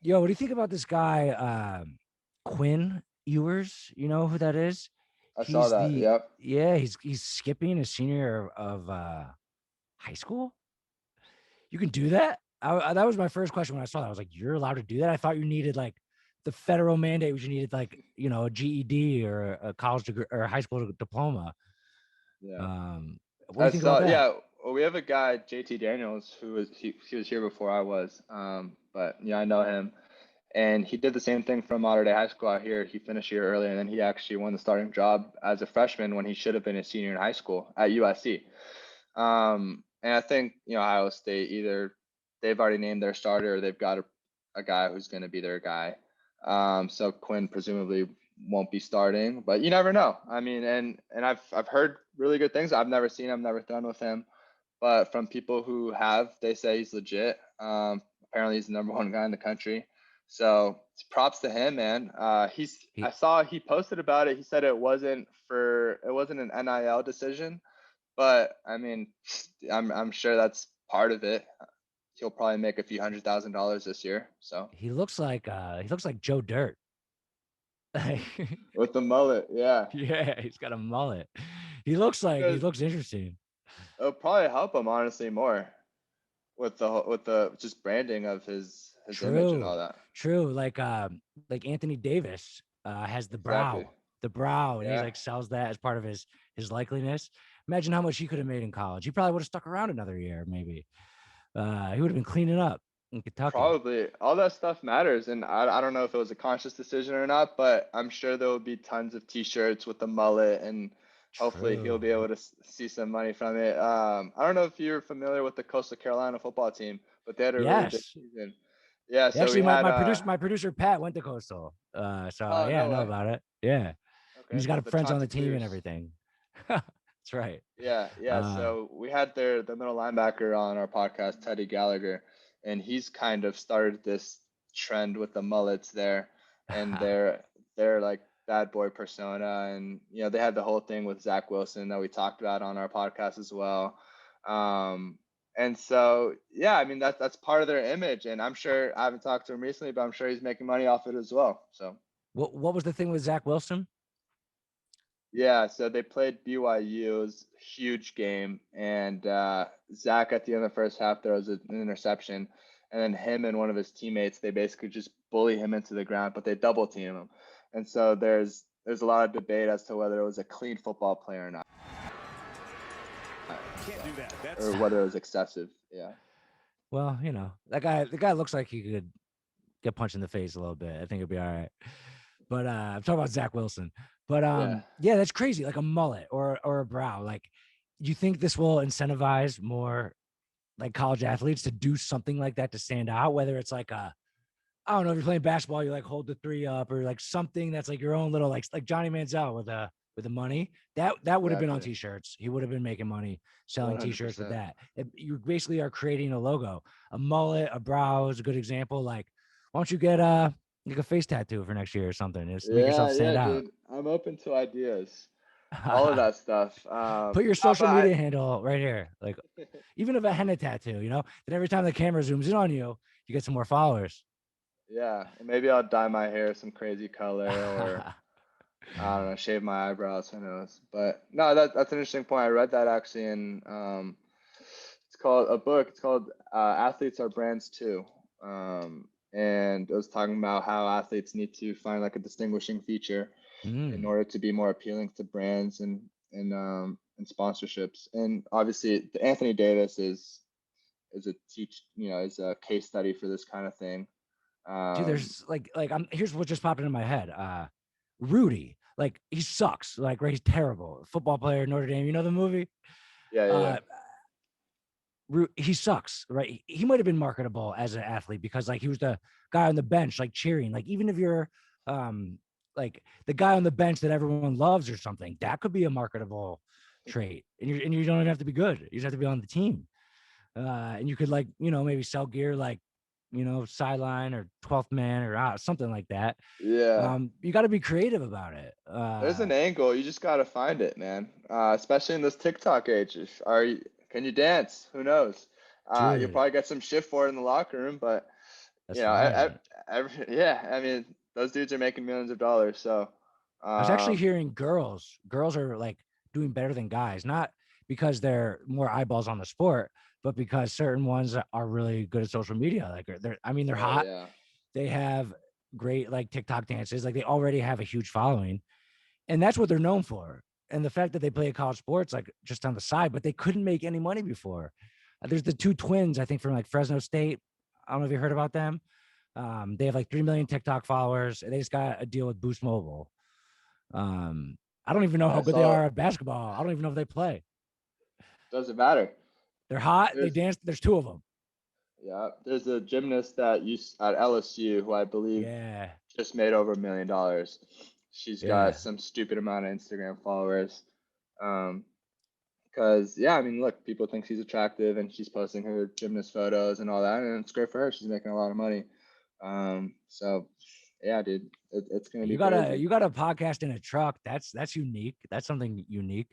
Yo, what do you think about this guy, Quinn Ewers? You know who that is? I saw that. Yep. He's skipping his senior year of high school. You can do that. That was my first question when I saw that. I was like, you're allowed to do that? I thought you needed like the federal mandate, which you needed like a GED or a college degree or a high school diploma. Yeah. What do you I think about saw. that? Yeah. Well, we have a guy, JT Daniels, he was here before I was. But yeah, I know him, and he did the same thing from Mater Dei High School out here. He finished a year early, and then he actually won the starting job as a freshman when he should have been a senior in high school at USC. And I think Ohio State either they've already named their starter or they've got a guy who's going to be their guy. So Quinn presumably won't be starting, but you never know. I mean, and I've heard really good things. I've never seen him, never thrown with him, but from people who have, they say he's legit. Apparently he's the number one guy in the country. So props to him, man. I He saw he posted about it. He said it wasn't an NIL decision, but I mean, I'm sure that's part of it. He'll probably make a few $100,000 this year. So he looks like Joe Dirt. with the mullet, yeah, Yeah, he's got a mullet. He because looks interesting. it'll probably help him honestly more with the just branding of his image and all True, that. true. Like Anthony Davis has Exactly. the brow, and he's Yeah. like sells that as part of his likeliness. Imagine how much he could have made in college. He probably would have stuck around another year, maybe. He would have been cleaning up in Kentucky. Probably all that stuff matters, and I don't know if it was a conscious decision or not, but I'm sure there will be tons of T-shirts with the mullet, and hopefully he'll be True. able to see some money from it. I don't know if you're familiar with the Coastal Carolina football team, but they had a really big Yes. season. Yeah, so Actually, we had my producer Pat went to Coastal. So oh yeah, I no know way. about it. Yeah, and Okay, he's got the friends on the team and Chanticleers. everything. That's right. Yeah. Uh, So we had the middle linebacker on our podcast, Teddy Gallagher, and he's kind of started this trend with the mullets there, and they're like bad boy persona, and they had the whole thing with Zach Wilson that we talked about on our podcast as well. Um, and so yeah, I mean that's part of their image, and I'm sure I haven't talked to him recently, but I'm sure he's making money off it as well. So. what was the thing with Zach Wilson? Yeah, so they played BYU. It was a huge game, and Zach at the end of the first half there was an interception, and then him and one of his teammates they basically just bully him into the ground, but they double team him, and so there's a lot of debate as to whether it was a clean football play or not, Can't do so that. or That's whether it was excessive. Yeah, Well, the guy looks like he could get punched in the face a little bit. I think it'd be all right. But I'm talking about Zach Wilson. But yeah. yeah, that's crazy. Like a mullet or a brow. Like, you think this will incentivize more like college athletes to do something like that to stand out? Whether it's like I don't know, if you're playing basketball, you like hold the three up, or like something that's like your own little like Johnny Manziel with the money that would have been on Exactly, t-shirts. He would have been making money selling t-shirts with 100%. that. You basically are creating a logo. A mullet, a brow is a good example. Like, why don't you get like a face tattoo for next year or something? Just make yourself Yeah, stand yeah, out. dude. I'm open to ideas, all of that stuff. Put your No, social but media handle right here. Like, even of a henna tattoo, then every time the camera zooms in on you, you get some more followers. Yeah, and maybe I'll dye my hair some crazy color or I don't know, shave my eyebrows, who knows. But no, that's an interesting point. I read that actually in it's called a book. It's called Athletes Are Brands Too. And it was talking about how athletes need to find like a distinguishing feature in Mm. order to be more appealing to brands and sponsorships. And obviously, the Anthony Davis is a is a case study for this kind of thing. Dude, Um, there's like I'm here's what just popped into my head. Rudy, like he sucks. Like, right, he's terrible. Football player, Notre Dame. You know the movie? yeah, yeah, yeah. Uh he sucks, right? He might have been marketable as an athlete because like he was the guy on the bench, like cheering. Like, even if you're like the guy on the bench that everyone loves or something, that could be a marketable trait. And you don't even have to be good. You just have to be on the team. And you could, like, maybe sell gear like, sideline or 12th man or something like that. Yeah. You got to be creative about it. There's an angle. You just gotta find it, man. Especially in this TikTok age. Can you dance? Who knows? You'll Dude, probably get some shit for it in the locker room, but That's You know, funny. yeah, I mean, those dudes are making millions of dollars. So, I was actually um, hearing girls are like doing better than guys, not because they're more eyeballs on the sport, but because certain ones are really good at social media. Like I mean, they're oh hot. yeah, They have great like TikTok dances. Like they already have a huge following, and that's what they're known for. And the fact that they play college sports like just on the side, but they couldn't make any money before. There's the two twins, I think, from like Fresno State. I don't know if you heard about them. They have like 3 million TikTok followers, and they just got a deal with Boost Mobile. Um, I don't even know how I good they saw it. are at basketball. I don't even know if they play. Doesn't matter. They're hot. They There's dance. There's two of them. Yeah, there's a gymnast that used at LSU who I believe Yeah, just made over $1 million. She's got yeah. some stupid amount of Instagram followers. Um, because yeah, I mean, look, people think she's attractive and she's posting her gymnast photos and all that, and it's great for her. She's making a lot of money. So yeah, dude, it's gonna be You got a crazy. you got a podcast in a truck. That's unique. That's something unique.